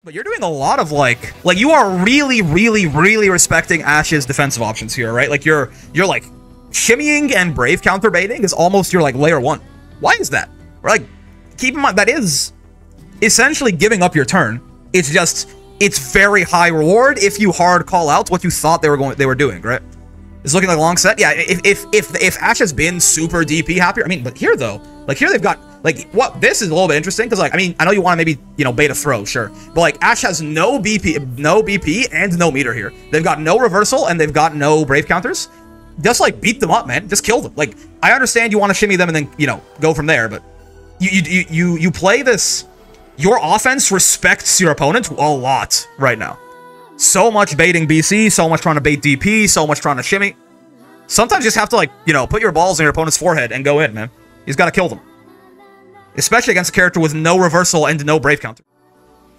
But you're doing a lot of like you are really, really, really respecting Ashe's defensive options here, right? Like you're like shimmying and brave counterbaiting is almost your like layer 1. Why is that? Like, keep in mind that is essentially giving up your turn. It's just it's very high reward if you hard call out what you thought they were doing, right? It's looking like a long set. Yeah, if Ashe has been super DP happier, I mean, but here though, like here they've got like what this is a little bit interesting because like I mean I know you want to maybe bait a throw, sure, but like Ashe has no BP and no meter here. They've got no reversal and they've got no brave counters. Just like beat them up, man. Just kill them. Like I understand you want to shimmy them and then go from there, but you play this. Your offense respects your opponent a lot right now. So much baiting BC, so much trying to bait DP, so much trying to shimmy. Sometimes you just have to, like, put your balls in your opponent's forehead and go in, man. He's got to kill them. Especially against a character with no reversal and no brave counter.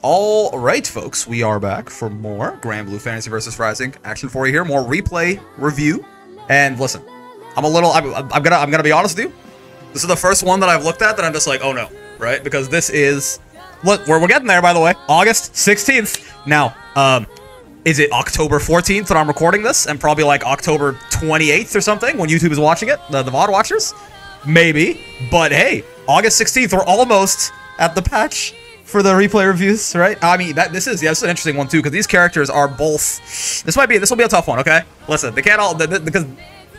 All right, folks, we are back for more Granblue Fantasy vs. Rising action for you here. More replay review. And listen, I'm gonna be honest with you. This is the first one that I've looked at that I'm just like, oh no, right? Because this is, look, we're getting there, by the way. August 16th. Now, is it October 14th that I'm recording this? And probably like October 28th or something when YouTube is watching it? The VOD watchers? Maybe. But hey, August 16th, we're almost at the patch for the replay reviews, right? I mean, this is an interesting one too, because these characters are both. This will be a tough one, okay? Listen, they can't all because.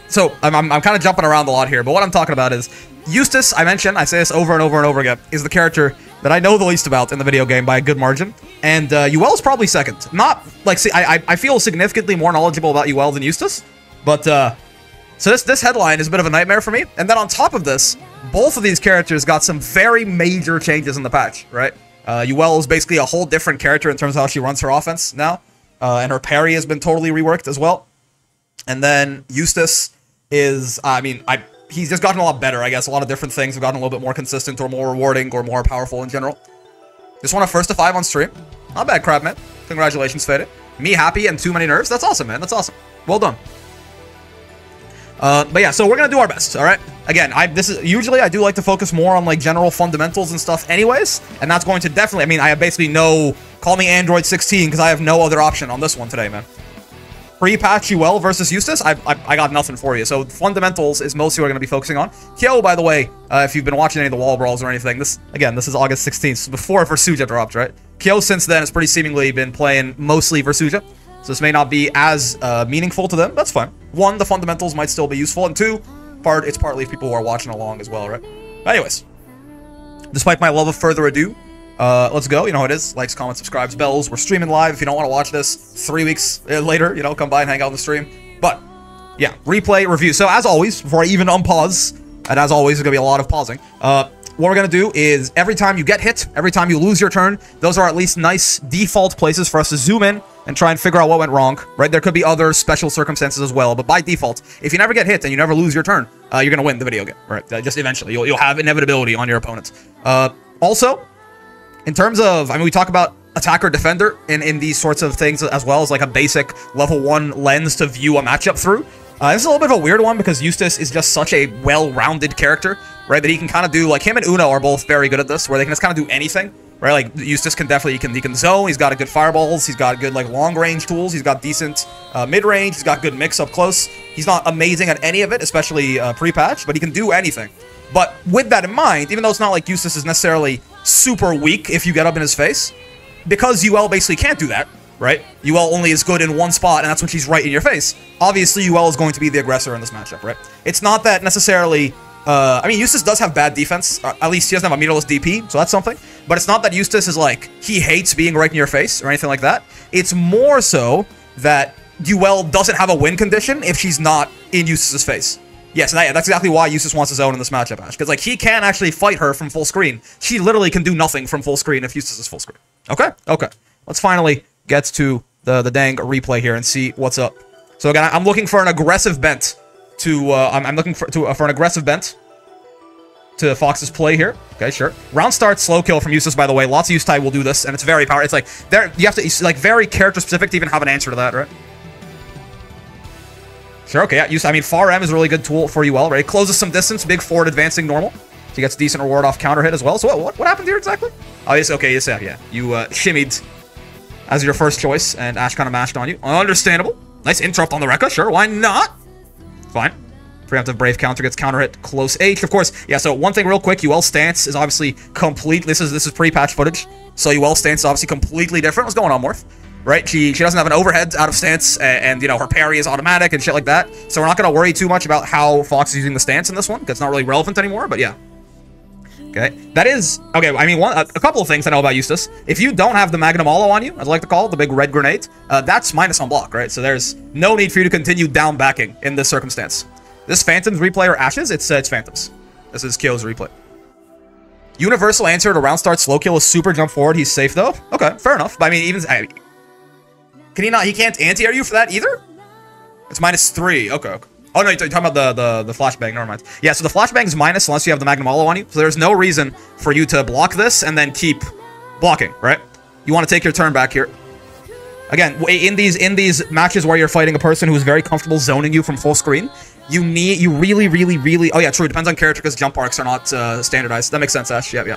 So I'm kind of jumping around a lot here, but what I'm talking about is Eustace. I say this over and over and over again, is the character that I know the least about in the video game by a good margin, and Yuel is probably second. Not like, see, I feel significantly more knowledgeable about Yuel than Eustace, but so this headline is a bit of a nightmare for me. And then on top of this, both of these characters got some very major changes in the patch, right? Yuel is basically a whole different character in terms of how she runs her offense now, and her parry has been totally reworked as well. And then Eustace is, he's just gotten a lot better, I guess. A lot of different things have gotten a little bit more consistent or more rewarding or more powerful in general. Just won a 1st to 5 on stream. Not bad, Crab, man. Congratulations, Faded. Me happy and too many nerves. That's awesome, man. That's awesome. Well done. But yeah, so we're gonna do our best, all right? Again, usually I do like to focus more on like general fundamentals and stuff anyways, and that's going to definitely, I have basically call me Android 16 because I have no other option on this one today, man. Pre-patch Yuel versus Eustace, I got nothing for you. So fundamentals is mostly what we're going to be focusing on. Kyo, by the way, if you've been watching any of the wall brawls or anything, this is August 16th, so before Versuja dropped, right? Kyo since then has pretty seemingly been playing mostly Versuja, so this may not be as meaningful to them. That's fine. 1, the fundamentals might still be useful, and 2, it's partly people who are watching along as well, right? But anyways, despite my love of further ado, let's go. You know how it is. Likes, comments, subscribes, bells. We're streaming live. If you don't want to watch this 3 weeks later, come by and hang out on the stream. But, yeah, replay, review. So, as always, before I even unpause, and as always, there's going to be a lot of pausing, what we're going to do is every time you get hit, every time you lose your turn, those are at least nice default places for us to zoom in and try and figure out what went wrong, right? There could be other special circumstances as well, but by default, if you never get hit and you never lose your turn, you're going to win the video game, right? Just eventually. You'll have inevitability on your opponents. Also, in terms of, we talk about attacker defender in these sorts of things as well as like a basic level 1 lens to view a matchup through. This is a little bit of a weird one because Eustace is just such a well-rounded character, right? That he can kind of do, like him and Uno are both very good at this, where they can just kind of do anything, right? Like Eustace can definitely, he can zone, he's got a good fireballs, he's got good like long-range tools, he's got decent mid-range, he's got good mix up close. He's not amazing at any of it, especially pre-patch, but he can do anything. But with that in mind, even though it's not like Eustace is necessarily super weak if you get up in his face, because Yuel basically can't do that, right? Yuel only is good in one spot, and that's when she's right in your face. Obviously, Yuel is going to be the aggressor in this matchup, right? It's not that necessarily... Eustace does have bad defense. At least he doesn't have a meterless DP, so that's something. But it's not that Eustace is like, he hates being right in your face or anything like that. It's more so that Yuel doesn't have a win condition if she's not in Eustace's face. Yes, that's exactly why Eustace wants to zone in this matchup, Ash. Because, like, he can actually fight her from full screen. She literally can do nothing from full screen if Eustace is full screen. Okay? Okay. Let's finally get to the dang replay here and see what's up. So, again, I'm looking for an aggressive bent to... I'm looking for an aggressive bent to Fox's play here. Okay, sure. Round start, slow kill from Eustace, by the way. Lots of Eustace will do this, and it's very powerful. It's like, you have to... It's, like, very character-specific to even have an answer to that, right? Sure, okay, yeah, Far M is a really good tool for Yuel, right? It closes some distance, big forward advancing normal. She gets decent reward off counter hit as well. So what happened here exactly? Oh, yes, okay, yes, yeah. You shimmied as your first choice, and Ashe kind of mashed on you. Understandable. Nice interrupt on the Rekka, sure, why not? Fine. Preemptive Brave counter gets counter hit, close H, of course. Yeah, so one thing real quick, UL stance is obviously complete. This is pre-patch footage, so UL stance is obviously completely different. What's going on, Morph? Right, she doesn't have an overhead out of stance, and you know, her parry is automatic and shit like that. So we're not gonna worry too much about how Fox is using the stance in this one, because it's not really relevant anymore, but yeah. Okay, that is, okay, I mean, a couple of things I know about Eustace. If you don't have the Magnum Olo on you, as I like to call it, the big red grenade, that's minus on block, right? So there's no need for you to continue down backing in this circumstance. This Phantom's replay or Ashes? It's Phantoms. This is Kyo's replay. Universal answer to round start slow kill is super jump forward. He's safe though. Okay, fair enough. But I mean, even can he not? He can't anti-air you for that either. It's -3. Okay. Oh no, you're talking about the flashbang. Never mind. Yeah, so the flashbang is minus unless you have the Magnum Olo on you. So there's no reason for you to block this and then keep blocking, right? You want to take your turn back here. Again, in these matches where you're fighting a person who's very comfortable zoning you from full screen, you really... Oh yeah, true. It depends on character because jump arcs are not standardized. That makes sense, Ash. Yeah.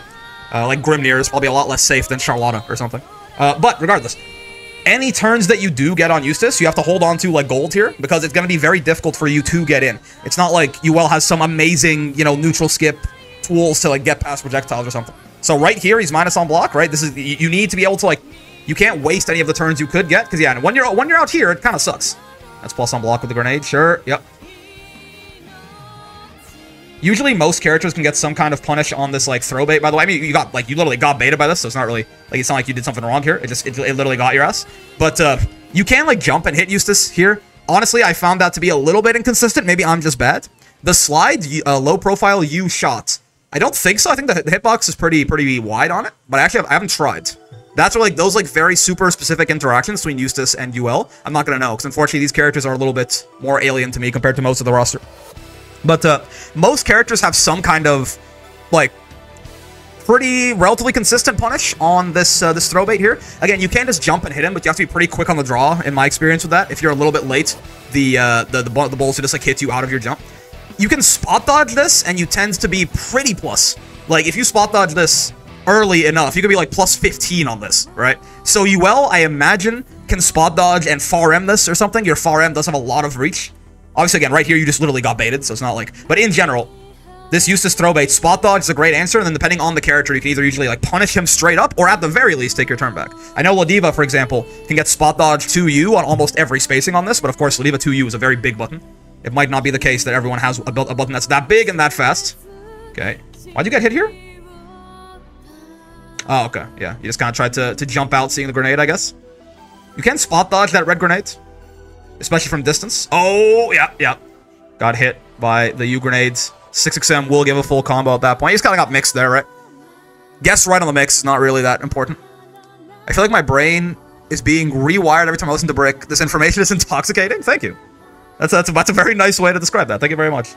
Like Grimnir is probably a lot less safe than Charlotta or something. But regardless, any turns that you do get on Eustace, you have to hold on to like gold here because it's going to be very difficult for you to get in. It's not like UL has some amazing, you know, neutral skip tools to like get past projectiles or something. So right here, he's minus on block, right? This is, you need to be able to like, you can't waste any of the turns you could get because yeah, when you're out here, it kind of sucks. That's plus on block with the grenade, sure, yep. Usually most characters can get some kind of punish on this like throw bait, by the way. I mean, you literally got baited by this, so it's not really like it's not like you did something wrong here. It literally got your ass. But you can like jump and hit Eustace here. Honestly, I found that to be a little bit inconsistent. Maybe I'm just bad. The slide, low profile U shot. I don't think so. I think the hitbox is pretty wide on it, but actually I haven't tried. That's where like those like very super specific interactions between Eustace and UL. I'm not gonna know because unfortunately these characters are a little bit more alien to me compared to most of the roster. But most characters have some kind of, like, pretty relatively consistent punish on this this throw bait here. Again, you can't just jump and hit him, but you have to be pretty quick on the draw, in my experience with that. If you're a little bit late, the bullets will just, like, hit you out of your jump. You can spot dodge this, and you tend to be pretty plus. Like, if you spot dodge this early enough, you could be, like, plus 15 on this, right? So UL, I imagine, can spot dodge and far M this or something. Your far M does have a lot of reach. Obviously, again, right here, you just literally got baited, so it's not like... But in general, this Eustace throw bait, spot dodge is a great answer, and then depending on the character, you can either usually, like, punish him straight up, or at the very least, take your turn back. I know Ladiva, for example, can get spot dodge 2U on almost every spacing on this, but of course, Ladiva 2U is a very big button. It might not be the case that everyone has a button that's that big and that fast. Okay. Why'd you get hit here? Oh, okay. Yeah, you just kind of tried to jump out seeing the grenade, I guess. You can spot dodge that red grenade. Especially from distance. Oh, yeah. Got hit by the U grenades. 6XM will give a full combo at that point. He just kind of got mixed there, right? Guess right on the mix. Not really that important. I feel like my brain is being rewired every time I listen to Brick. This information is intoxicating. Thank you. That's a very nice way to describe that. Thank you very much.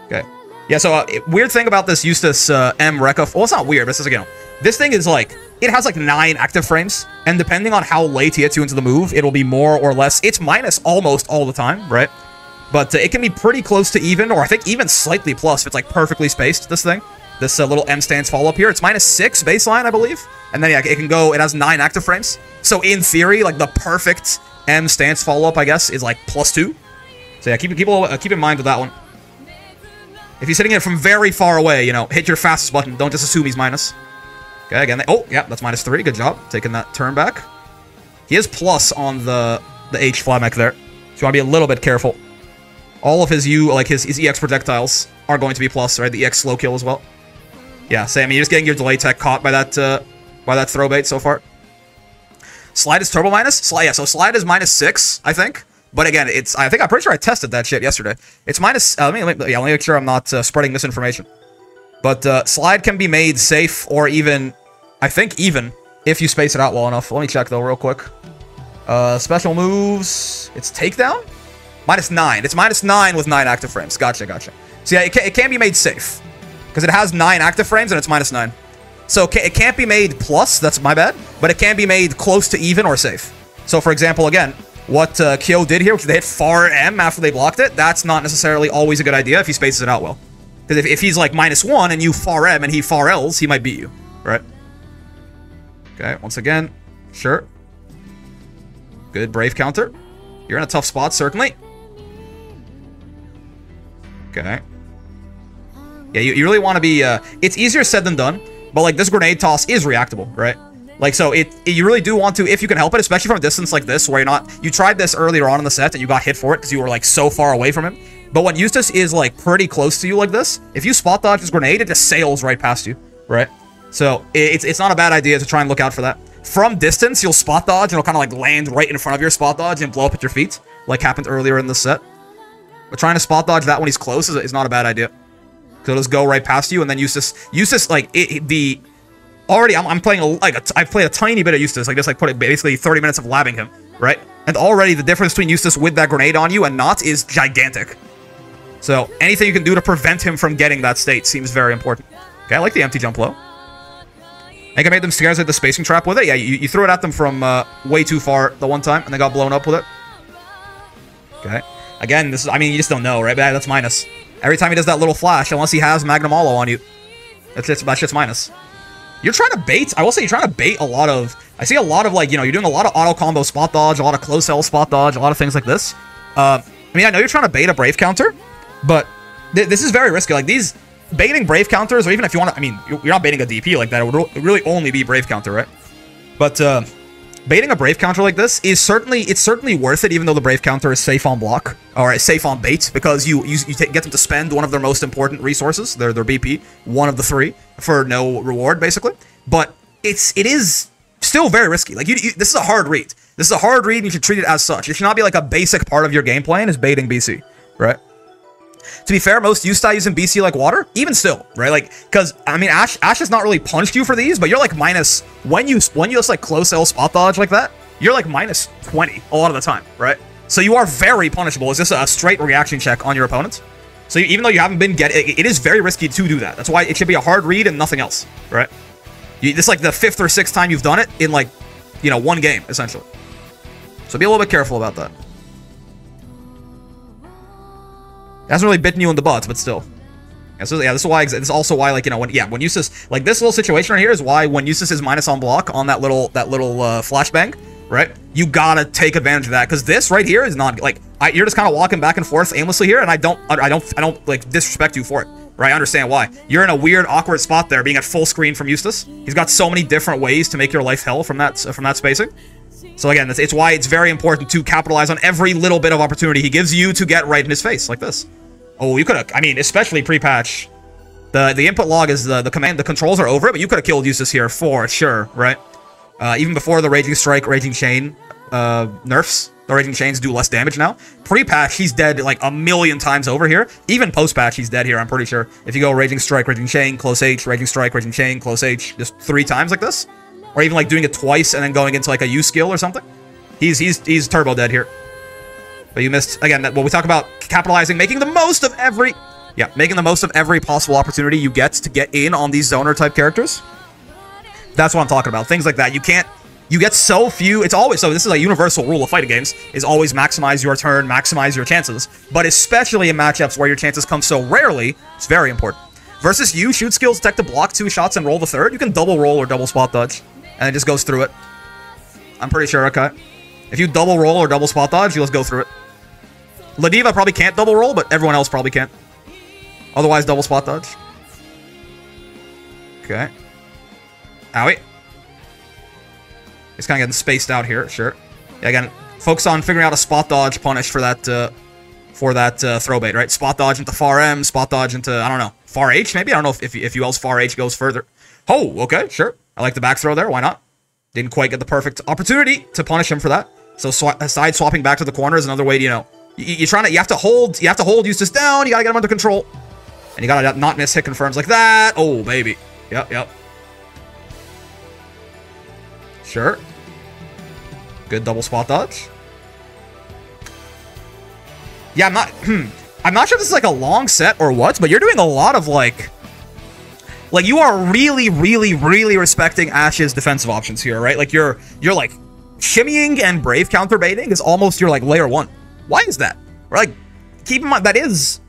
Okay. Yeah, so weird thing about this Eustace M Rekka. Well, it's not weird, but this is, you know, this thing is like, it has like 9 active frames, and depending on how late he hits you into the move, it'll be more or less. It's minus almost all the time, right? But it can be pretty close to even, or I think even slightly plus if it's like perfectly spaced, this thing. This little M stance follow-up here. It's -6 baseline, I believe. And then, yeah, it can go, it has 9 active frames. So in theory, like the perfect M stance follow-up, I guess, is like +2. So yeah, keep in mind with that one. If he's hitting it from very far away, you know, hit your fastest button. Don't just assume he's minus. Okay, again, oh, yeah, that's -3. Good job. Taking that turn back. He is plus on the H fly mech there. So you want to be a little bit careful. All of his his EX projectiles are going to be plus, right? The EX slow kill as well. Yeah, same. I mean, you're just getting your delay tech caught by that throw bait so far. Slide is turbo minus? Slide, yeah, so slide is -6, I think. But again, I'm pretty sure I tested that shit yesterday. It's minus, let me make sure I'm not spreading misinformation. But slide can be made safe or even, I think even, if you space it out well enough. Let me check though real quick. Special moves, it's takedown? -9. It's -9 with 9 active frames. Gotcha. So yeah, it can be made safe. Because it has 9 active frames and it's -9. So it can't be made plus, that's my bad. But it can be made close to even or safe. So for example, again, what Kyo did here, which they hit far M after they blocked it, that's not necessarily always a good idea if he spaces it out well. Because if he's like -1 and you far M and he far L's, he might beat you, right? Okay, once again, sure. Good Brave counter. You're in a tough spot, certainly. Okay. Yeah, you really want to be... it's easier said than done, but, like, this grenade toss is reactable, right? Like, so you really do want to, if you can help it, especially from a distance like this, where you're not... You tried this earlier on in the set, and you got hit for it because you were, like, so far away from him. But when Eustace is, like, pretty close to you like this, if you spot dodge this grenade, it just sails right past you, right? So, it's not a bad idea to try and look out for that. From distance, you'll spot dodge, and it'll kind of, like, land right in front of your spot dodge and blow up at your feet, like happened earlier in the set. But trying to spot dodge that when he's close is not a bad idea. So it'll just go right past you, and then Eustace, like, already, I'm playing, I've played a tiny bit of Eustace, like, just, like, put it basically 30 minutes of labbing him, right? And already the difference between Eustace with that grenade on you and not is gigantic. So, anything you can do to prevent him from getting that state seems very important. Okay, I like the empty jump low. I think I made them scared at the spacing trap with it. Yeah, you threw it at them from way too far the one time, and they got blown up with it. Okay. Again, this is, I mean, you just don't know, right? But that's minus. Every time he does that little flash, unless he has Magnum Hollow on you, that shit's minus. You're trying to bait, I will say you're trying to bait a lot of, I see a lot of, like, you know, you're doing a lot of auto combo spot dodge, a lot of close L spot dodge, a lot of things like this. I mean, I know you're trying to bait a Brave counter, but this is very risky. Like, these baiting Brave counters, or even if you want to, I mean, you're not baiting a DP like that, it would really only be Brave counter, right? But, baiting a Brave counter like this is certainly worth it, even though the Brave counter is safe on block, or safe on bait, because you get them to spend one of their most important resources, their BP, one of the three, for no reward, basically. But it is still very risky. Like, this is a hard read. This is a hard read, and you should treat it as such. It should not be like a basic part of your game plan is baiting BC, right? To be fair, most Eustace using BC like water, even still, right? Like, because, I mean, Ash has not really punched you for these, but you're like minus, when you just like close L spot dodge like that, you're like minus 20 a lot of the time, right? So you are very punishable. It's just a straight reaction check on your opponent. So even though you haven't been it is very risky to do that. That's why it should be a hard read and nothing else, right? This is like the 5th or 6th time you've done it in, like, you know, one game, essentially. So be a little bit careful about that. It hasn't really bitten you in the butt, but still. Yeah, so, yeah, this is also why, like, you know, when Eustace, like, this little situation right here is why when Eustace is minus on block on that little flashbang, right? You gotta take advantage of that, because this right here is not, like, you're just kind of walking back and forth aimlessly here, and I don't like disrespect you for it, right? I understand why. You're in a weird, awkward spot there, being at full screen from Eustace. He's got so many different ways to make your life hell from that spacing. So again, it's why it's very important to capitalize on every little bit of opportunity he gives you to get right in his face, like this. Oh, you could have, I mean, especially pre-patch. The input log is the command, the controls are over it, but you could have killed Eustace here for sure, right? Even before the Raging Strike, Raging Chain nerfs, the Raging Chains do less damage now. Pre-patch, he's dead like a million times over here. Even post-patch, he's dead here, I'm pretty sure. If you go Raging Strike, Raging Chain, close H, Raging Strike, Raging Chain, close H, just 3 times like this. Or even like doing it twice and then going into like a U skill or something. He's turbo dead here. But you missed, again, when we talk about capitalizing, making the most of every possible opportunity you get to get in on these zoner type characters. That's what I'm talking about. Things like that. You get so few, it's always, so this is a universal rule of fighting games, is always maximize your turn, maximize your chances. But especially in matchups where your chances come so rarely, it's very important. Versus you, shoot skills, detect to block 2 shots and roll the 3rd, you can double roll or double spot dodge. And it just goes through it. I'm pretty sure, okay. If you double roll or double spot dodge, you'll just go through it. Ladiva probably can't double roll, but everyone else probably can. Otherwise, double spot dodge. Okay. Owie. It's kind of getting spaced out here, sure. Yeah, again, focus on figuring out a spot dodge punish for that throw bait, right? Spot dodge into far M, spot dodge into, I don't know, far H maybe? I don't know if UL's far H goes further. Oh, okay, sure. I like the back throw there, why not? Didn't quite get the perfect opportunity to punish him for that. So side swapping back to the corner is another way to, you know, you have to hold Eustace down, you gotta get him under control. And you gotta not miss hit confirms like that. Oh, baby. Yep. Sure. Good double spot dodge. Yeah, I'm not sure if this is like a long set or what, but you're doing a lot of like you are really respecting Ash's defensive options here, right? Like you're like shimmying and brave counter baiting is almost your like layer 1. Why is that? Like, keep in mind that is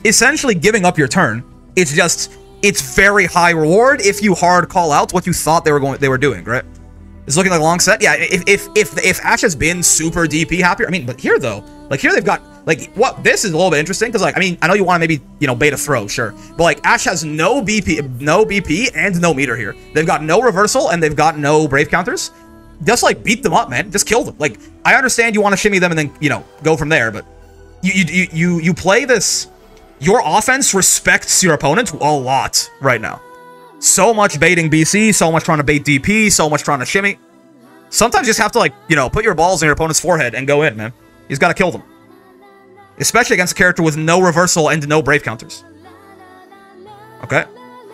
essentially giving up your turn. It's just, it's very high reward if you hard call out what you thought they were doing, right? It's looking like a long set. Yeah, if Ashe has been super DP happier, I mean, but here though, like here they've got like what this is a little bit interesting because like I mean I know you want to maybe bait a throw, sure, but like Ashe has no BP and no meter here. They've got no reversal and they've got no brave counters. Just like beat them up, man. Just kill them. Like I understand you want to shimmy them and then go from there, but you play this. Your offense respects your opponent a lot right now. So much baiting BC, so much trying to bait DP, so much trying to shimmy. Sometimes you just have to, like, put your balls in your opponent's forehead and go in, man. He's got to kill them. Especially against a character with no reversal and no brave counters. Okay.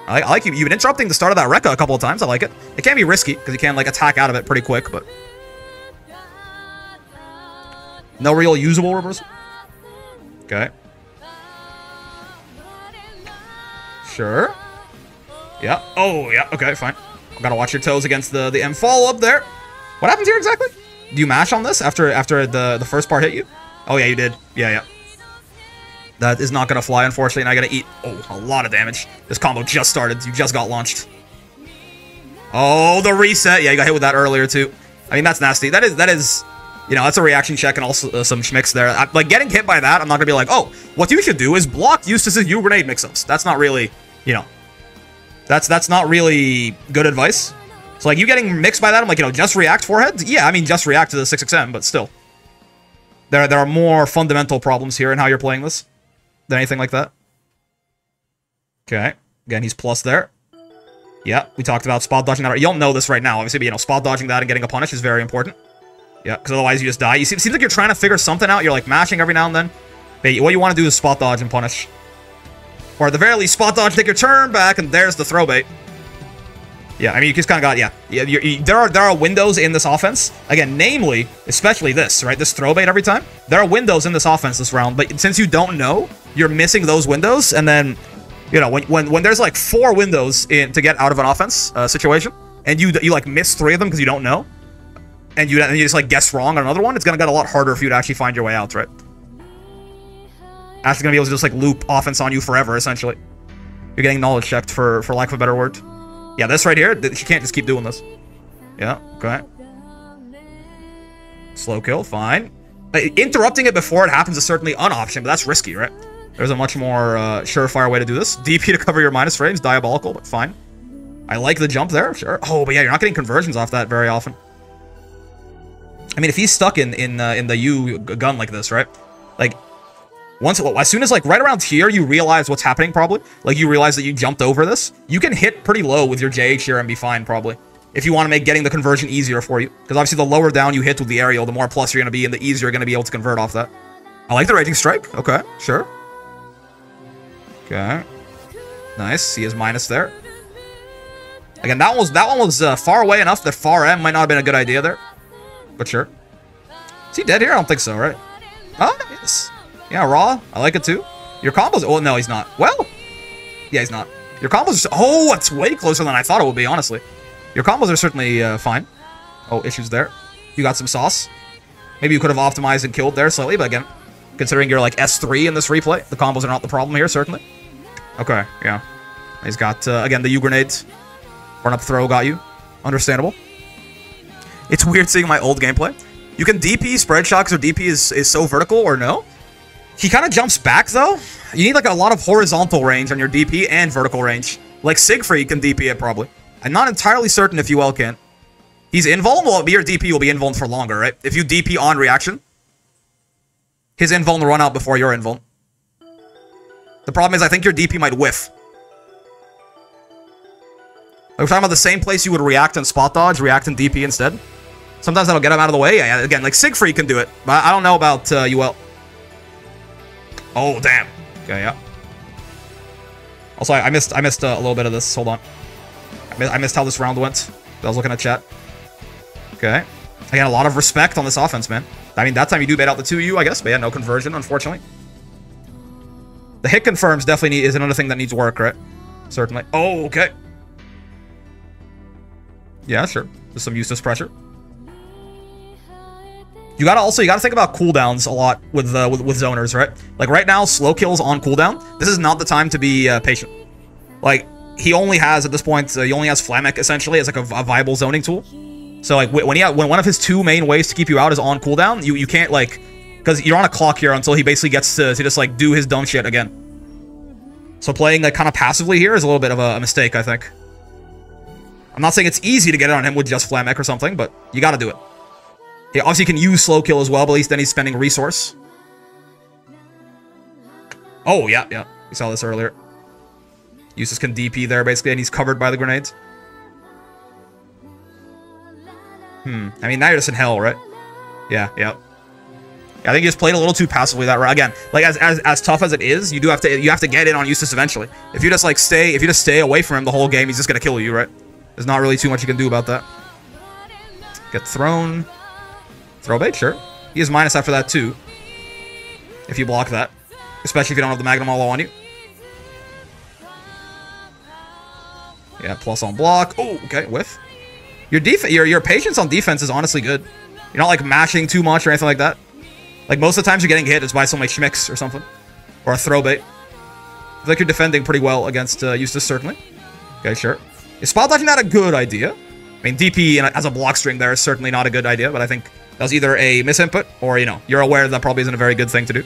I like you. You've been interrupting the start of that Rekka a couple of times. I like it. It can be risky, because you can, like, attack out of it pretty quick, but... No real usable reversal. Okay. Sure. Yeah. Oh, yeah. Okay, fine. Gotta watch your toes against the M follow-up there. What happens here exactly? Do you mash on this after the first part hit you? Oh, yeah, you did. Yeah. That is not gonna fly, unfortunately, and I gotta eat, a lot of damage. This combo just started. You just got launched. Oh, the reset. Yeah, you got hit with that earlier, too. I mean, that's nasty. That is that's a reaction check and also some schmicks there. Like, getting hit by that, I'm not gonna be like, oh, what you should do is block Eustace's U-grenade mix-ups. That's not really, That's not really good advice. So, like, you getting mixed by that, I'm like, just react foreheads? Yeah, I mean, just react to the 6XM, but still. There are more fundamental problems here in how you're playing this than anything like that. Okay. Again, he's plus there. Yeah, we talked about spot dodging that. You don't know this right now, obviously, but, spot dodging that and getting a punish is very important. Yeah, because otherwise you just die. It seems like you're trying to figure something out. You're, like, mashing every now and then. But what you want to do is spot dodge and punish. Or at the very least, spot dodge, take your turn back, and there's the throw bait. Yeah, I mean, you just kind of got, there are windows in this offense. Again, namely, especially this, right? This throw bait every time. There are windows in this offense this round, but since you don't know, you're missing those windows, and then, when there's, like, 4 windows to get out of an offense situation, and you like, miss 3 of them because you don't know, and you just, like, guess wrong on another one, it's gonna get a lot harder for you to actually find your way out, right? Ashe is going to be able to just, like, loop offense on you forever, essentially. You're getting knowledge checked, for lack of a better word. Yeah, this right here, she can't just keep doing this. Yeah, okay. Slow kill, fine. Interrupting it before it happens is certainly an option, but that's risky, right? There's a much more surefire way to do this. DP to cover your minus frames, diabolical, but fine. I like the jump there, sure. Oh, but yeah, you're not getting conversions off that very often. I mean, if he's stuck in the U gun like this, right? Like... as soon as, like, right around here, you realize what's happening, probably. Like, you realize that you jumped over this. You can hit pretty low with your JH here and be fine, probably. If you want to make getting the conversion easier for you. Because, obviously, the lower down you hit with the aerial, the more plus you're going to be, and the easier you're going to be able to convert off that. I like the Raging Strike. Okay, sure. Okay. Nice. See his minus there. Again, that one was far away enough that far M might not have been a good idea there. But sure. Is he dead here? I don't think so, right? Oh, yes. Yeah, raw. I like it too. Your combos... Oh, no, he's not. Well, yeah, he's not. Your combos... Oh, it's way closer than I thought it would be, honestly. Your combos are certainly fine. Oh, issues there. You got some sauce. Maybe you could have optimized and killed there slightly, but again, considering you're like S3 in this replay, the combos are not the problem here, certainly. Okay, yeah. He's got, again, the U-grenades. Run-up throw got you. Understandable. It's weird seeing my old gameplay. You can DP spread shot because DP is so vertical, or no? He kind of jumps back, though. You need, like, a lot of horizontal range on your DP and vertical range. Like, Siegfried can DP it, probably. I'm not entirely certain if UL can. He's invulnerable, your DP will be invuln for longer, right? If you DP on reaction, his invuln will run out before your invuln. The problem is, I think your DP might whiff. Like, we're talking about the same place you would react and spot dodge, react and DP instead. Sometimes that'll get him out of the way. Yeah, again, like, Siegfried can do it, but I don't know about UL. Oh, damn. Okay, yeah. Also, I missed a little bit of this. Hold on. I missed how this round went. I was looking at chat. Okay. Again, a lot of respect on this offense, man. I mean, that time you do bait out the 2U, I guess, but yeah, no conversion, unfortunately. The hit confirms definitely is another thing that needs work, right? Certainly. Oh, okay. Yeah, sure. There's some Eustace pressure. You gotta think about cooldowns a lot with zoners, right? Like right now, slow kills on cooldown. This is not the time to be patient. Like he only has at this point, he only has Flamek essentially as like a viable zoning tool. So like when one of his two main ways to keep you out is on cooldown, you can't like, because you're on a clock here until he basically gets to just like do his dumb shit again. So playing like kind of passively here is a little bit of a mistake, I think. I'm not saying it's easy to get it on him with just Flamek or something, but you got to do it. He obviously can use slow kill as well, but at least then he's spending resource. Oh yeah, we saw this earlier. Eustace can DP there basically, and he's covered by the grenades. I mean, now you're just in hell, right? Yeah. I think you just played a little too passively that round. Again, like as tough as it is, you have to get in on Eustace eventually. If you just stay away from him the whole game, he's just gonna kill you, right? There's not really too much you can do about that. Get thrown. Throw bait, sure. He is minus after that too. If you block that, especially if you don't have the Magnum Hollow on you. Yeah, plus on block. Oh, okay, whiff. Your patience on defense is honestly good. You're not like mashing too much or anything like that. Like most of the times you're getting hit is by some like schmicks or something, or a throw bait. I feel like you're defending pretty well against Eustace certainly. Okay, sure. Is spot dodging not a good idea? I mean, DP as a block string there is certainly not a good idea, but I think that was either a misinput or you're aware that probably isn't a very good thing to do.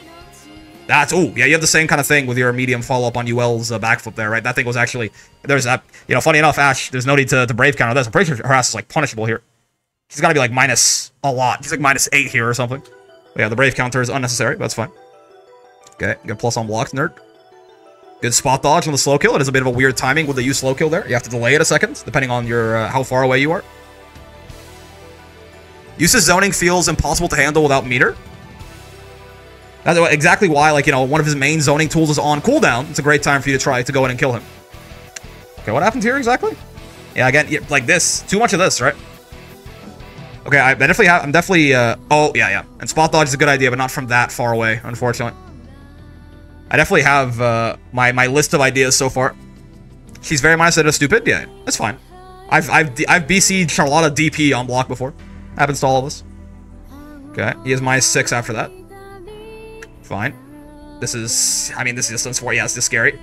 That's, oh, yeah, you have the same kind of thing with your medium follow-up on UL's backflip there, right? That thing was actually, there's that, funny enough, Ash, there's no need to brave counter this. I'm pretty sure her ass is, like, punishable here. She's got to be, like, minus a lot. She's, like, -8 here or something. But yeah, the brave counter is unnecessary, but that's fine. Okay, get plus on blocks, nerd. Good spot dodge on the slow kill. It is a bit of a weird timing with the use slow kill there. You have to delay it a second, depending on your how far away you are. Eustace zoning feels impossible to handle without meter. That's exactly why, like, one of his main zoning tools is on cooldown. It's a great time for you to try to go in and kill him. Okay, what happens here exactly? Yeah, again, like this. Too much of this, right? Okay, I'm definitely, oh, yeah. And spot dodge is a good idea, but not from that far away, unfortunately. I definitely have, my list of ideas so far. She's very minus at stupid? Yeah, that's fine. I've BC'd Charlotta DP on block before. Happens to all of us. Okay, he is -6 after that. Fine. This is just, yeah, it's just scary.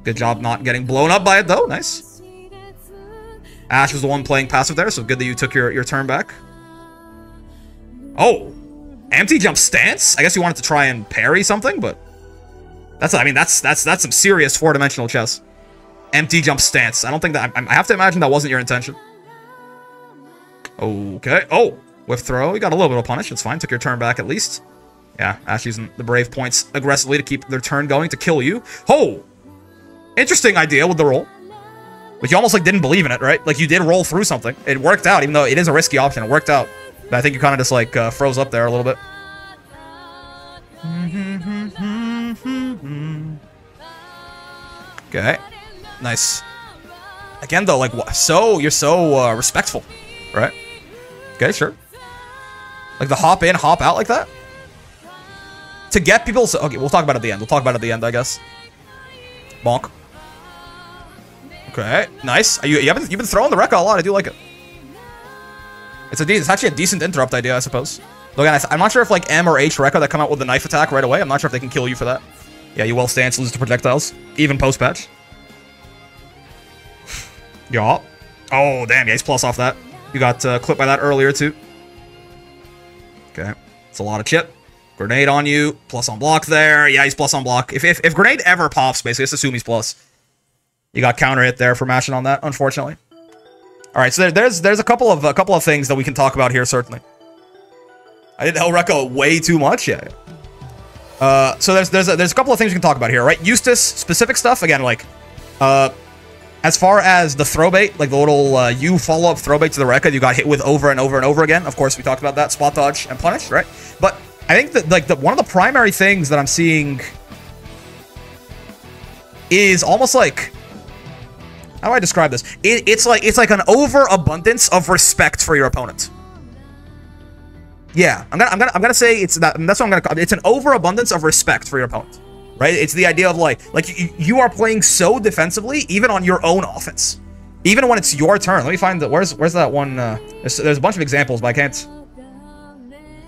Good job not getting blown up by it, though. Nice. Ash was the one playing passive there, so good that you took your turn back. Oh! Empty jump stance? I guess you wanted to try and parry something, but... That's some serious 4-dimensional chess. Empty jump stance. I don't think that... I have to imagine that wasn't your intention. Okay. Oh! Whiff throw. You got a little bit of punish. It's fine. Took your turn back at least. Yeah, Ash using the brave points aggressively to keep their turn going to kill you. Oh! Interesting idea with the roll. But you almost, like, didn't believe in it, right? Like, you did roll through something. It worked out, even though it is a risky option. It worked out. But I think you kind of just, like, froze up there a little bit. Okay. Nice. Again, though, like, you're so respectful, right? Okay, sure. Like, the hop in, hop out like that? To get people... Okay, we'll talk about it at the end. We'll talk about it at the end, I guess. Bonk. Okay, nice. You've been throwing the Rekka a lot. I do like it. It's actually a decent interrupt idea, I suppose. Though again, I'm not sure if like M or H Rekka that come out with the knife attack right away. I'm not sure if they can kill you for that. Yeah, you well stance, lose to projectiles, even post patch. Yeah. Oh damn, yeah, he's plus off that. You got clipped by that earlier too. Okay, it's a lot of chip. Grenade on you, plus on block there. Yeah, he's plus on block. If grenade ever pops, basically, just assume he's plus. You got counter hit there for mashing on that, unfortunately. All right, so there's a couple of things that we can talk about here, certainly. I did Hell Rekka way too much, yeah. So there's a couple of things we can talk about here, right? Eustace specific stuff again, like, as far as the throw bait, like the little you follow up throw bait to the Rekka, you got hit with over and over and over again. Of course, we talked about that, spot dodge and punish, right? But I think that like one of the primary things that I'm seeing is almost like. How do I describe this? It's like an overabundance of respect for your opponent. Yeah, I'm gonna say it's that. That's what I'm gonna call it. It's an overabundance of respect for your opponent, right? It's the idea of like you are playing so defensively, even on your own offense, even when it's your turn. Let me find the where's that one. There's a bunch of examples, but I can't.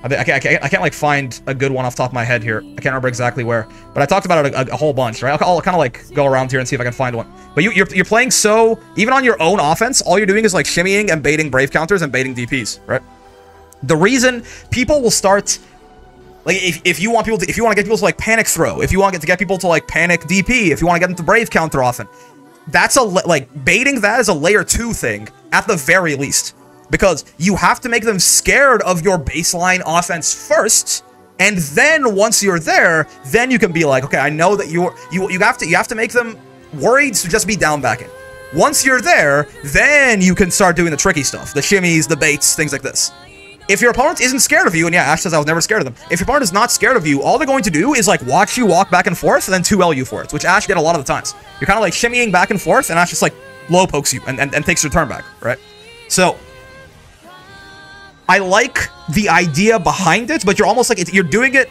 I can't like find a good one off the top of my head here. I can't remember exactly where, but I talked about it a whole bunch, right? I'll kind of like go around here and see if I can find one. But you're playing so, even on your own offense, all you're doing is like shimmying and baiting brave counters and baiting DPs, right? The reason people will start, like if you want to get people to like panic throw, if you want to get people to like panic DP, if you want to get them to brave counter often, that's like baiting that is a layer 2 thing at the very least. Because you have to make them scared of your baseline offense first, and then once you're there, then you can be like, okay, I know that you have to make them worried to just be down backing. Once you're there, then you can start doing the tricky stuff, the shimmies, the baits, things like this. If your opponent isn't scared of you, and yeah, Ash says I was never scared of them. If your opponent is not scared of you, all they're going to do is like watch you walk back and forth, and then 2L you for it, which Ash did a lot of the times. You're kind of like shimmying back and forth, and Ash just like low pokes you and takes your turn back, right? So I like the idea behind it, but you're almost like you're doing it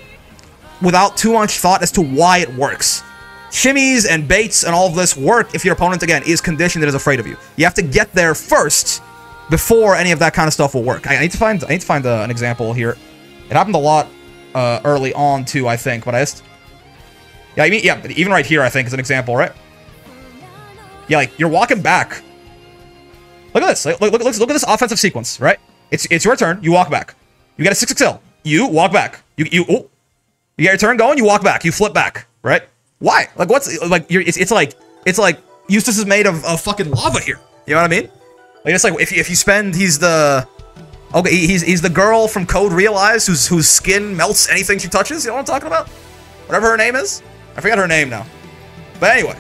without too much thought as to why it works. Shimmies and baits and all of this work if your opponent, again, is conditioned and is afraid of you. You have to get there first before any of that kind of stuff will work. I need to find an example here. It happened a lot early on too, I think, but I just... Yeah, I mean, yeah, even right here, I think, is an example, right? Yeah, like, you're walking back. Look at this. Look at this offensive sequence, right? It's your turn. You walk back. You get a 6XL. You walk back. You get your turn going. You walk back. You flip back. Right? Why? Like what's like? It's like Eustace is made of fucking lava here. You know what I mean? Like it's like if you spend he's the girl from Code Realize whose skin melts anything she touches. You know what I'm talking about? Whatever her name is. I forget her name now. But anyway.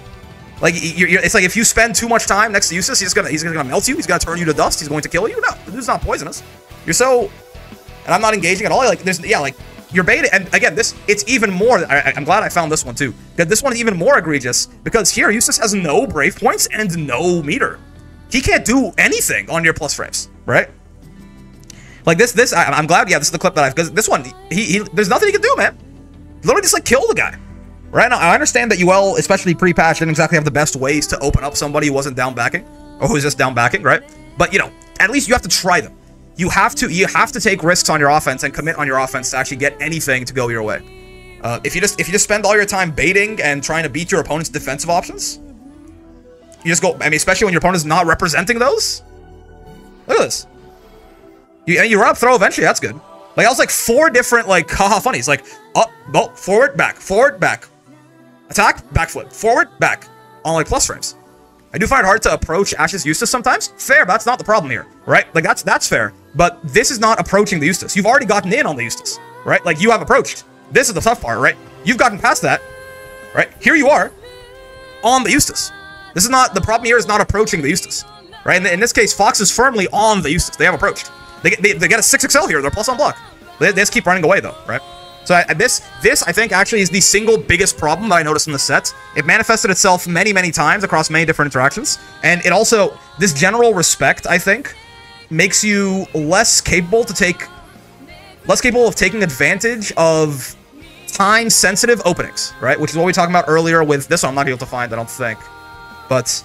Like, it's like if you spend too much time next to Eustace, he's gonna melt you, he's gonna turn you to dust, he's going to kill you. No, the dude's not poisonous. You're so... And I'm not engaging at all. Like, like, you're baiting... And again, it's even more... I'm glad I found this one, too. Because this one is even more egregious, because here, Eustace has no brave points and no meter. He can't do anything on your plus frames, right? Like, I'm glad, yeah, this is the clip that because this one, there's nothing he can do, man. Literally just, like, kill the guy. Right now, I understand that UL, especially pre-patch, didn't exactly have the best ways to open up somebody who wasn't down backing, or who's just down backing, right? But, you know, at least you have to try them. You have to take risks on your offense and commit on your offense to actually get anything to go your way. If you just spend all your time baiting and trying to beat your opponent's defensive options, you just go, I mean, especially when your opponent is not representing those. Look at this. You run up throw eventually, that's good. Like, I was like 4 different, like, haha funnies. Like, up, no, forward, back, attack, backflip, forward, back, on like plus frames. I do find it hard to approach Ash's Eustace sometimes. Fair, but that's not the problem here, right? Like, that's fair. But this is not approaching the Eustace. You've already gotten in on the Eustace, right? Like, you have approached. This is the tough part, right? You've gotten past that, right? Here you are, on the Eustace. This is not, the problem here is not approaching the Eustace, right? In this case, Fox is firmly on the Eustace. They have approached. They get a 6XL here. They're plus on block. They just keep running away, though, right? So this I think actually is the single biggest problem that I noticed in the set. It manifested itself many, many times across many different interactions. And it also, this general respect, I think, makes you less capable of taking advantage of time-sensitive openings, right? Which is what we talked about earlier with this one. I'm not able to find, I don't think. But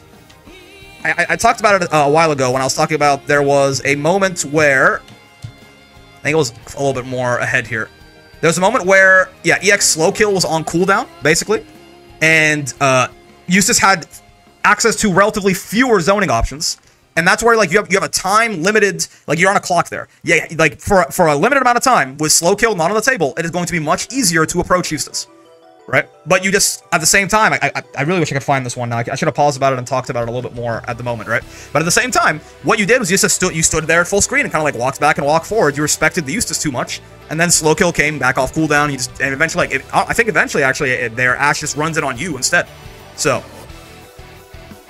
I talked about it a while ago when I was talking about there was a moment where, I think it was a little bit more ahead here. There's a moment where, yeah, EX slow kill was on cooldown, basically, and Eustace had access to relatively fewer zoning options, and that's where, like, you have a time limited, like, you're on a clock there. Yeah, like, for a limited amount of time, with slow kill not on the table, it is going to be much easier to approach Eustace, right? But you just, at the same time, I really wish I could find this one now. I should have paused about it and talked about it a little bit more at the moment, right? But at the same time, what you did was you stood there at full screen and kind of, like, walked back and walked forward. You respected the Eustace too much. And then slow kill came back off cooldown. And eventually, like, I think eventually, actually, there Ash just runs it on you instead. So,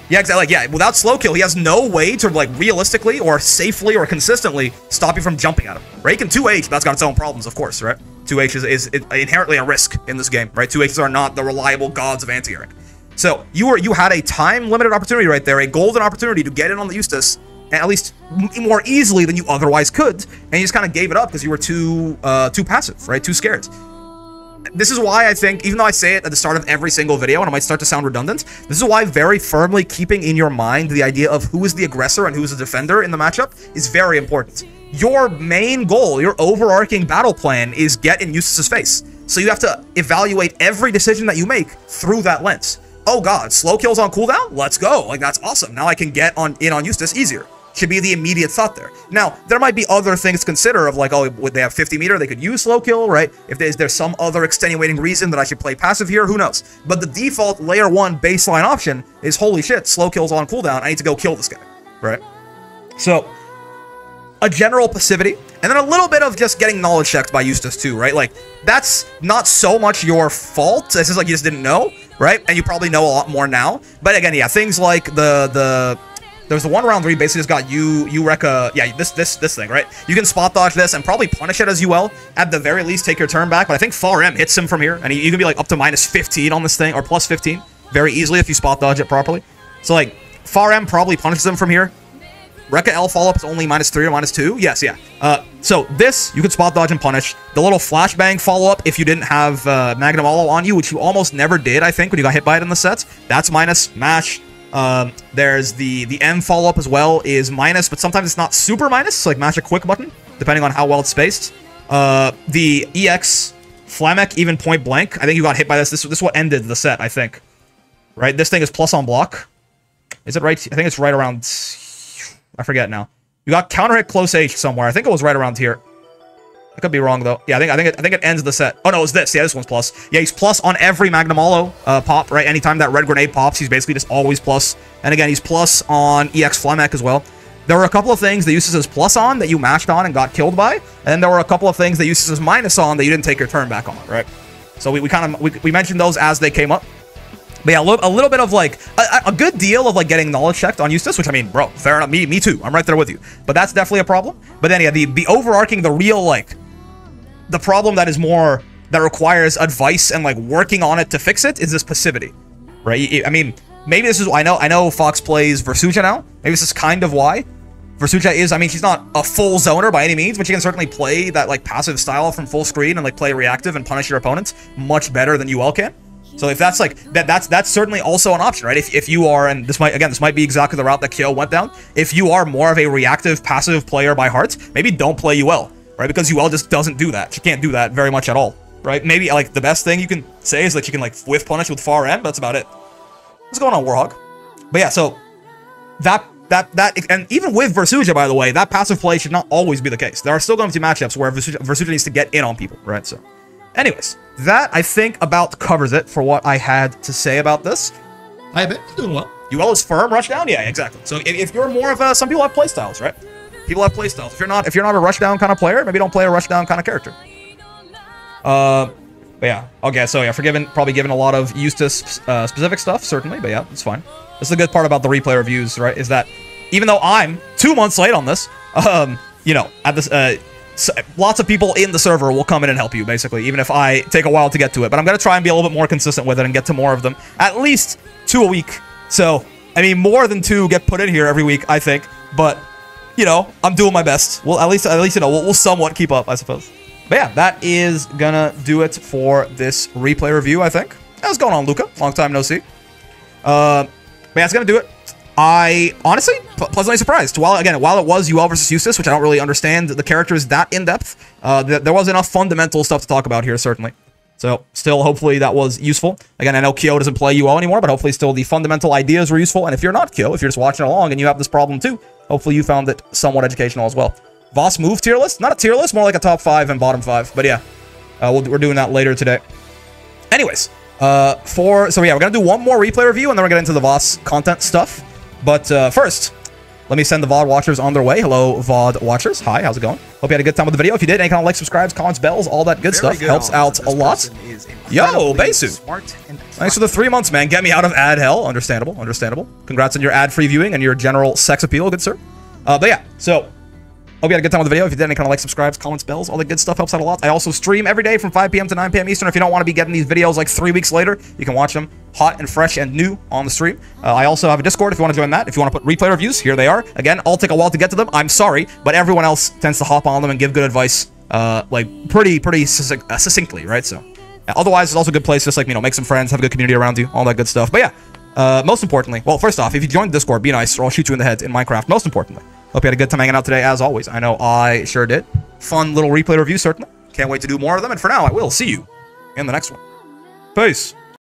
yeah, exactly. Like, yeah, without slow kill, he has no way to, like, realistically or safely or consistently stop you from jumping at him. Right? He can 2H, but that's got its own problems, of course, right? 2H is inherently a risk in this game, right? 2Hs are not the reliable gods of anti-airing. So you had a time-limited opportunity right there, a golden opportunity to get in on the Eustace, and at least more easily than you otherwise could, and you just kind of gave it up because you were too passive, right? Too scared. This is why I think, even though I say it at the start of every single video, and it might start to sound redundant, this is why very firmly keeping in your mind the idea of who is the aggressor and who is the defender in the matchup is very important. your main goal, your overarching battle plan is get in Eustace's face. So you have to evaluate every decision that you make through that lens. Oh god, slow kills on cooldown? Let's go. Like, that's awesome. Now I can get in on Eustace easier. Should be the immediate thought there. Now, there might be other things to consider of like, oh, would they have 50 meter? They could use slow kill, right? If there's some other extenuating reason that I should play passive here, who knows? But the default layer 1 baseline option is, holy shit, slow kills on cooldown. I need to go kill this guy, right? So, a general passivity, and then a little bit of just getting knowledge checked by Eustace too, right? Like, that's not so much your fault. It's just like you just didn't know, right? And you probably know a lot more now. But again, yeah, things like there's the one round where you basically just got Eureka, yeah, this thing, right? You can spot dodge this and probably punish it as you will. At the very least, take your turn back. But I think Far M hits him from here, and you can be like up to minus 15 on this thing, or plus 15, very easily if you spot dodge it properly. So like, Far M probably punishes him from here. Rekka L follow-up is only minus 3 or minus 2. Yes, yeah. So this, you could spot dodge and punish. The little flashbang follow-up, if you didn't have Magnum Olo on you, which you almost never did, I think, when you got hit by it in the sets, that's minus. Mash. There's the M follow-up as well is minus, but sometimes it's not super minus, so like mash a quick button, depending on how well it's spaced. The EX Flamek, even point blank, I think you got hit by this. This is what ended the set, I think. Right? This thing is plus on block. Is it right? I think it's right around... I forget now. You got counter hit close H somewhere. I think it was right around here. I could be wrong though. Yeah, I think it ends the set. Oh no, it was this. Yeah, this one's plus. Yeah, he's plus on every Magnum Olo pop, right? Anytime that red grenade pops, he's basically just always plus. And again, he's plus on EX Flamek as well. There were a couple of things that Eustace is plus on that you mashed on and got killed by, and then there were a couple of things that Eustace is minus on that you didn't take your turn back on, right? So we mentioned those as they came up. But yeah, a little bit of like a good deal of like getting knowledge checked on Eustace, which I mean, bro, fair enough. Me too. I'm right there with you. But that's definitely a problem. But then yeah, the overarching, the real like the problem that is more that requires advice and like working on it to fix it is this passivity, right? I mean, maybe this is I know Fox plays Versuja now. Maybe this is kind of why. Versuja is, I mean, she's not a full zoner by any means, but she can certainly play that like passive style from full screen and like play reactive and punish your opponents much better than UL can. So if that's like that's certainly also an option, right? If you are, and this might be exactly the route that Kyo went down. If you are more of a reactive passive player by heart, maybe don't play UL, right? Because UL just doesn't do that. She can't do that very much at all, right? Maybe like the best thing you can say is that she can like whiff punish with Far M, but that's about it. What's going on, Warhog? But yeah, so that and even with Versuja, by the way, that passive play should not always be the case. There are still going to be matchups where Versuja needs to get in on people, right? So anyways, that, I think, about covers it for what I had to say about this. I bet doing well. UL is firm, rushdown? Yeah, exactly. So if you're more of a... Some people have playstyles, right? People have playstyles. If you're not a rushdown kind of player, maybe don't play a rushdown kind of character. But yeah. Okay, so yeah, probably given a lot of Eustace specific stuff, certainly, but yeah, it's fine. This is the good part about the replay reviews, right? Is that even though I'm 2 months late on this, you know, at this... So lots of people in the server will come in and help you, basically, even if I take a while to get to it. But I'm going to try and be a little bit more consistent with it and get to more of them. At least 2 a week. So, I mean, more than 2 get put in here every week, I think. But, you know, I'm doing my best. Well, at least you know, we'll somewhat keep up, I suppose. But yeah, that is going to do it for this replay review, I think. How's it going on, Luca? Long time no see. But yeah, it's going to do it. I honestly pleasantly surprised. While it was UL versus Eustace, which I don't really understand the characters that in depth, there was enough fundamental stuff to talk about here, certainly. So still, hopefully that was useful. Again, I know Kyo doesn't play UL anymore, but hopefully still the fundamental ideas were useful. And if you're not Kyo, if you're just watching along and you have this problem too, hopefully you found it somewhat educational as well. Voss move tier list, not a tier list, more like a top 5 and bottom 5. But yeah, we're doing that later today. Anyways, so yeah, we're gonna do one more replay review and then we're gonna get into the Voss content stuff. But first, let me send the VOD watchers on their way. Hello, VOD watchers. Hi, how's it going? Hope you had a good time with the video. If you did, any kind of like, subscribes, comments, bells, all that good stuff helps out a lot. Yo, Besu. Thanks for the 3 months, man. Get me out of ad hell. Understandable, understandable. Congrats on your ad-free viewing and your general sex appeal, good sir. But yeah, so hope you had a good time with the video. If you did, any kind of like, subscribes, comments, bells, all the good stuff helps out a lot. I also stream every day from 5 p.m. to 9 p.m. Eastern. If you don't want to be getting these videos like 3 weeks later, you can watch them hot and fresh and new on the stream. I also have a Discord if you want to join that. If you want to put replay reviews, here they are. Again, I'll take a while to get to them. I'm sorry, but everyone else tends to hop on them and give good advice, like pretty succinctly, right? So otherwise, it's also a good place, just like, you know, make some friends, have a good community around you, all that good stuff. But yeah, most importantly, well, first off, if you join the Discord, be nice, or I'll shoot you in the head in Minecraft. Most importantly, Hope you had a good time hanging out today, as always. I know I sure did. Fun little replay review, certainly. Can't wait to do more of them. And for now, I will see you in the next one. Peace.